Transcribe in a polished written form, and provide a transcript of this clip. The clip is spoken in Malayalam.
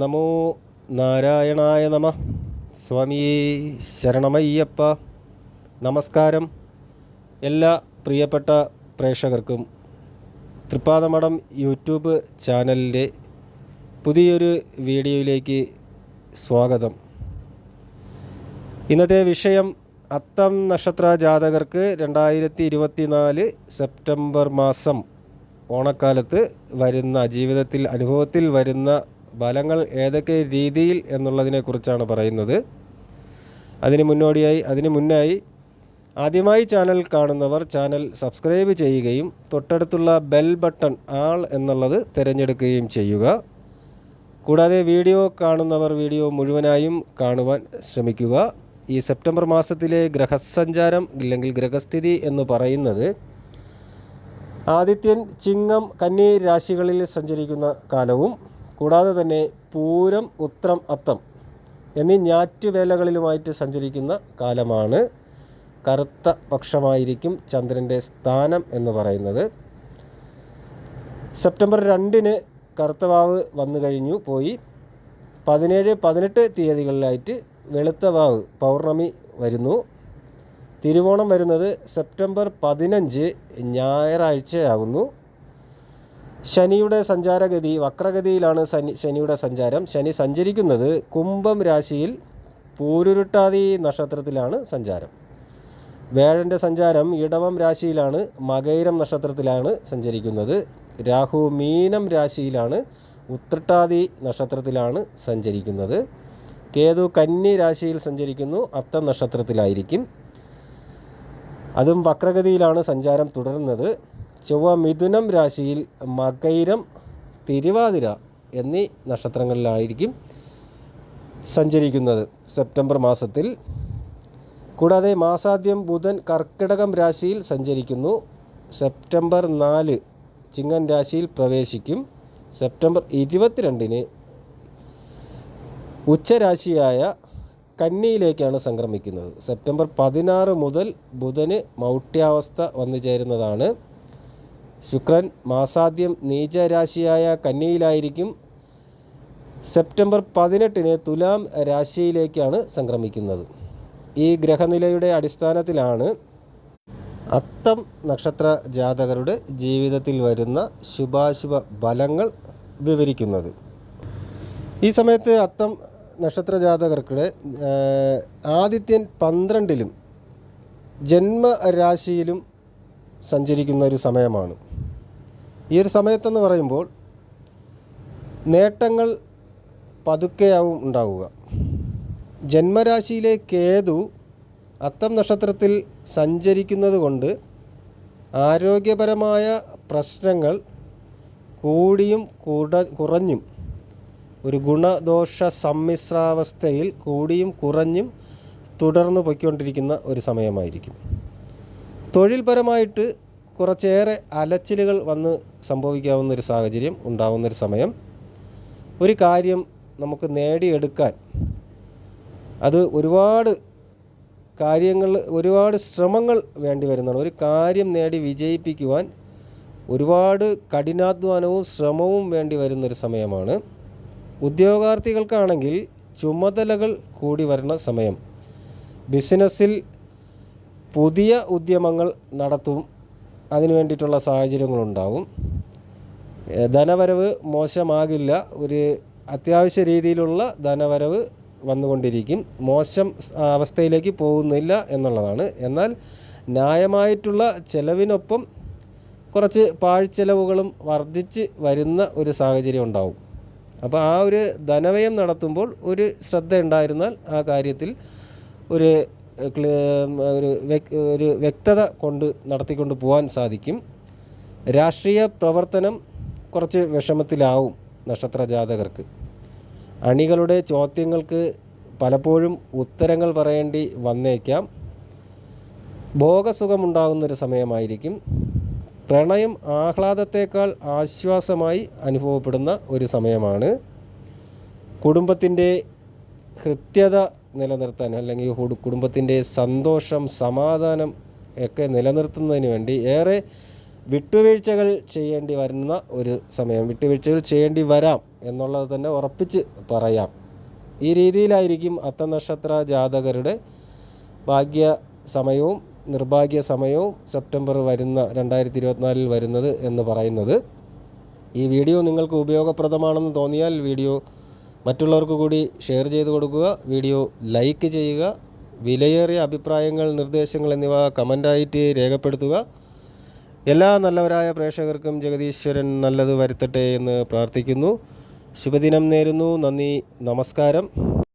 നമോ നാരായണായ നമ. സ്വാമിയേ ശരണമയ്യപ്പ. നമസ്കാരം. എല്ലാ പ്രിയപ്പെട്ട പ്രേക്ഷകർക്കും തൃപ്പാദമഠം യൂട്യൂബ് ചാനലിൻ്റെ പുതിയൊരു വീഡിയോയിലേക്ക് സ്വാഗതം. ഇന്നത്തെ വിഷയം അത്തം നക്ഷത്ര ജാതകർക്ക് 2024 സെപ്റ്റംബർ മാസം ഓണക്കാലത്ത് വരുന്ന ജീവിതത്തിൽ അനുഭവത്തിൽ വരുന്ന ഫലങ്ങൾ ഏതൊക്കെ രീതിയിൽ എന്നുള്ളതിനെക്കുറിച്ചാണ് പറയുന്നത്. അതിന് മുന്നായി ആദ്യമായി ചാനൽ കാണുന്നവർ ചാനൽ സബ്സ്ക്രൈബ് ചെയ്യുകയും തൊട്ടടുത്തുള്ള ബെൽ ബട്ടൺ ആൾ എന്നുള്ളത് തിരഞ്ഞെടുക്കുകയും ചെയ്യുക. കൂടാതെ വീഡിയോ കാണുന്നവർ വീഡിയോ മുഴുവനായും കാണുവാൻ ശ്രമിക്കുക. ഈ സെപ്റ്റംബർ മാസത്തിലെ ഗ്രഹസഞ്ചാരം അല്ലെങ്കിൽ ഗ്രഹസ്ഥിതി എന്ന് പറയുന്നത് ആദിത്യൻ ചിങ്ങം കന്നി രാശികളിൽ സഞ്ചരിക്കുന്ന കാലവും കൂടാതെ തന്നെ പൂരം ഉത്രം അത്തം എന്നീ ഞാറ്റുവേലകളിലുമായിട്ട് സഞ്ചരിക്കുന്ന കാലമാണ്. കറുത്ത പക്ഷമായിരിക്കും ചന്ദ്രൻ്റെ സ്ഥാനം എന്ന് പറയുന്നത്. സെപ്റ്റംബർ 2 കറുത്തവാവ് വന്നു കഴിഞ്ഞു പോയി. 17, 18 തീയതികളിലായിട്ട് വെളുത്ത വാവ് പൗർണമി വരുന്നു. തിരുവോണം വരുന്നത് സെപ്റ്റംബർ 15 ഞായറാഴ്ചയാകുന്നു. ശനിയുടെ സഞ്ചാരഗതി വക്രഗതിയിലാണ് ശനിയുടെ സഞ്ചാരം. ശനി സഞ്ചരിക്കുന്നത് കുംഭം രാശിയിൽ പൂരുരുട്ടാതി നക്ഷത്രത്തിലാണ് സഞ്ചാരം. വ്യാഴൻ്റെ സഞ്ചാരം ഇടവം രാശിയിലാണ് മകയിരം നക്ഷത്രത്തിലാണ് സഞ്ചരിക്കുന്നത്. രാഹു മീനം രാശിയിലാണ് ഉത്രട്ടാതി നക്ഷത്രത്തിലാണ് സഞ്ചരിക്കുന്നത്. കേതു കന്നി രാശിയിൽ സഞ്ചരിക്കുന്നു, അത്തം നക്ഷത്രത്തിലായിരിക്കും. അതും വക്രഗതിയിലാണ് സഞ്ചാരം തുടരുന്നത്. ചൊവ്വ മിഥുനം രാശിയിൽ മകയിരം തിരുവാതിര എന്നീ നക്ഷത്രങ്ങളിലായിരിക്കും സഞ്ചരിക്കുന്നത് സെപ്റ്റംബർ മാസത്തിൽ. കൂടാതെ മാസാദ്യം ബുധൻ കർക്കിടകം രാശിയിൽ സഞ്ചരിക്കുന്നു. സെപ്റ്റംബർ 4 ചിങ്ങൻ രാശിയിൽ പ്രവേശിക്കും. സെപ്റ്റംബർ 22 ഉച്ചരാശിയായ കന്നിയിലേക്കാണ് സംക്രമിക്കുന്നത്. സെപ്റ്റംബർ 16 മുതൽ ബുധന് മൗഢ്യാവസ്ഥ വന്നു ചേരുന്നതാണ്. ശുക്രൻ മാസാദ്യം നീചരാശിയായ കന്നിയിലായിരിക്കും. സെപ്റ്റംബർ 18 തുലാം രാശിയിലേക്കാണ് സംക്രമിക്കുന്നത്. ഈ ഗ്രഹനിലയുടെ അടിസ്ഥാനത്തിലാണ് അത്തം നക്ഷത്ര ജാതകരുടെ ജീവിതത്തിൽ വരുന്ന ശുഭാശുഭ ഫലങ്ങൾ വിവരിക്കുന്നത്. ഈ സമയത്ത് അത്തം നക്ഷത്ര ജാതകർക്ക് ആദിത്യൻ 12ലും ജന്മരാശിയിലും സഞ്ചരിക്കുന്ന ഒരു സമയമാണ്. ഈ ഒരു സമയത്തെന്ന് പറയുമ്പോൾ നേട്ടങ്ങൾ പതുക്കെയാവും ഉണ്ടാവുക. ജന്മരാശിയിലെ കേതു അത്തം നക്ഷത്രത്തിൽ സഞ്ചരിക്കുന്നത് കൊണ്ട് ആരോഗ്യപരമായ പ്രശ്നങ്ങൾ കൂടിയും കുറഞ്ഞും ഒരു ഗുണദോഷ സമ്മിശ്രാവസ്ഥയിൽ കൂടിയും കുറഞ്ഞും തുടർന്ന് പൊയ്ക്കൊണ്ടിരിക്കുന്ന ഒരു സമയമായിരിക്കും. തൊഴിൽപരമായിട്ട് കുറച്ചേറെ അലച്ചിലുകൾ വന്ന് സംഭവിക്കാവുന്നൊരു സാഹചര്യം ഉണ്ടാകുന്നൊരു സമയം. ഒരു കാര്യം നമുക്ക് നേടിയെടുക്കാൻ അത് ഒരുപാട് ശ്രമങ്ങൾ വേണ്ടി വരുന്നതാണ്. ഒരു കാര്യം നേടി വിജയിപ്പിക്കുവാൻ ഒരുപാട് കഠിനാധ്വാനവും ശ്രമവും വേണ്ടി വരുന്നൊരു സമയമാണ്. ഉദ്യോഗാർത്ഥികൾക്കാണെങ്കിൽ ചുമതലകൾ കൂടി വരുന്ന സമയം. ബിസിനസ്സിൽ പുതിയ ഉദ്യമങ്ങൾ നടത്തും, അതിനു വേണ്ടിയിട്ടുള്ള സാഹചര്യങ്ങളുണ്ടാവും. ധനവരവ് മോശമാകില്ല, ഒരു അത്യാവശ്യ രീതിയിലുള്ള ധനവരവ് വന്നുകൊണ്ടിരിക്കും. മോശം അവസ്ഥയിലേക്ക് പോകുന്നില്ല എന്നുള്ളതാണ്. എന്നാൽ ന്യായമായിട്ടുള്ള ചെലവിനൊപ്പം കുറച്ച് പാഴ്ചെലവുകളും വർദ്ധിച്ച് വരുന്ന ഒരു സാഹചര്യം ഉണ്ടാവും. അപ്പോൾ ആ ഒരു ധനവ്യയം നടത്തുമ്പോൾ ഒരു ശ്രദ്ധ ഉണ്ടായിരുന്നാൽ ആ കാര്യത്തിൽ ഒരു വ്യക്തത കൊണ്ട് നടത്തിക്കൊണ്ട് പോകാൻ സാധിക്കും. രാഷ്ട്രീയ പ്രവർത്തനം കുറച്ച് വിഷമത്തിലാവും നക്ഷത്ര ജാതകർക്ക്. അണികളുടെ ചോദ്യങ്ങൾക്ക് പലപ്പോഴും ഉത്തരങ്ങൾ പറയേണ്ടി വന്നേക്കാം. ഭോഗസുഖമുണ്ടാകുന്നൊരു സമയമായിരിക്കും. പ്രണയം ആഹ്ലാദത്തേക്കാൾ ആശ്വാസമായി അനുഭവപ്പെടുന്ന ഒരു സമയമാണ്. കുടുംബത്തിൻ്റെ ഹൃദ്യത നിലനിർത്താൻ അല്ലെങ്കിൽ കുടുംബത്തിൻ്റെ സന്തോഷം സമാധാനം ഒക്കെ നിലനിർത്തുന്നതിന് വേണ്ടി ഏറെ വിട്ടുവീഴ്ചകൾ ചെയ്യേണ്ടി വരുന്ന ഒരു സമയം, വിട്ടുവീഴ്ചകൾ ചെയ്യേണ്ടി വരാം എന്നുള്ളത് തന്നെ ഉറപ്പിച്ച് പറയാം. ഈ രീതിയിലായിരിക്കും അത്തനക്ഷത്ര ജാതകരുടെ ഭാഗ്യ സമയവും നിർഭാഗ്യ സമയവും സെപ്റ്റംബർ 2024 വരുന്നത് എന്ന് പറയുന്നത്. ഈ വീഡിയോ നിങ്ങൾക്ക് ഉപയോഗപ്രദമാണെന്ന് തോന്നിയാൽ വീഡിയോ മറ്റുള്ളവർക്ക് കൂടി ഷെയർ ചെയ്ത് കൊടുക്കുക. വീഡിയോ ലൈക്ക് ചെയ്യുക. വിലയേറിയ അഭിപ്രായങ്ങൾ, നിർദ്ദേശങ്ങൾ എന്നിവ കമൻ്റായിട്ട് രേഖപ്പെടുത്തുക. എല്ലാ നല്ലവരായ പ്രേക്ഷകർക്കും ജഗദീശ്വരൻ നല്ലത് വരുത്തട്ടെ എന്ന് പ്രാർത്ഥിക്കുന്നു. ശുഭദിനം നേരുന്നു. നന്ദി, നമസ്കാരം.